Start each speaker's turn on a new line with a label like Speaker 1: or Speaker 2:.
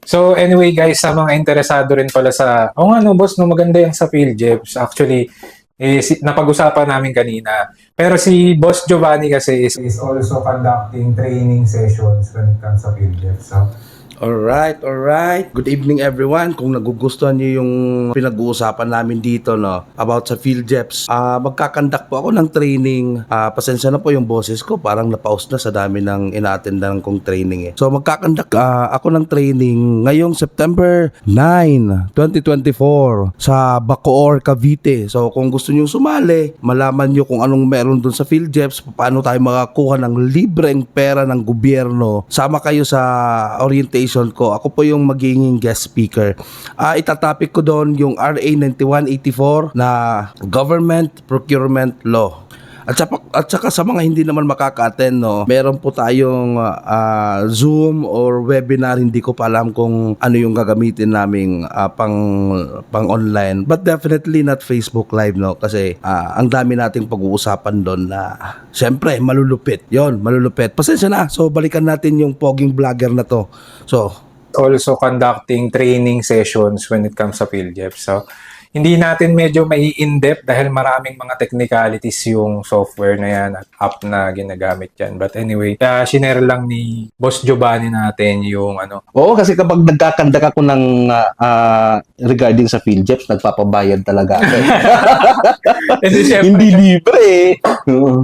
Speaker 1: So anyway guys, sa mga interesado rin pala sa, nga no boss, no, maganda yung sa PhilJeps. Actually, napag-usapan namin kanina. Pero si Boss Giovanni kasi is also conducting training sessions when it comes sa PhilJeps. So,
Speaker 2: Alright, alright. Good evening everyone. Kung nagugustuhan niyo yung pinag-uusapan namin dito about sa PhilJeps, magkakandak po ako ng training. Pasensya na po yung boses ko, parang na-pause na sa dami ng ina-attendan kong training. So magkakandak ako ng training ngayong September 9, 2024 sa Bacoor, Cavite. So kung gusto niyo sumali, malaman niyo kung anong meron dun sa PhilJeps, paano tayo makakuha ng libreng pera ng gobyerno. Sama kayo sa orientation ko. Ako po yung magiging guest speaker. Itatopic ko doon yung RA 9184 na Government Procurement Law. At saka sa mga hindi naman makaka-attend, meron po tayong Zoom or webinar. Hindi ko pa alam kung ano yung gagamitin naming pang online. But definitely not Facebook Live, kasi ang dami nating pag-uusapan doon na syempre malulupit. Yon, malulupit. Pasensya na. So balikan natin yung poging vlogger na to. So
Speaker 1: also conducting training sessions when it comes sa PhilJeps. So, hindi natin medyo may in-depth dahil maraming mga technicalities yung software na yan at app na ginagamit yan. But anyway, shinare lang ni Boss Giovanni natin yung ano.
Speaker 3: Oo, kasi kapag nagkakandak ako ng regarding sa PhilJeps, nagpapabayad talaga ako.
Speaker 1: Hindi, syempre,
Speaker 3: Hindi libre eh. Oo.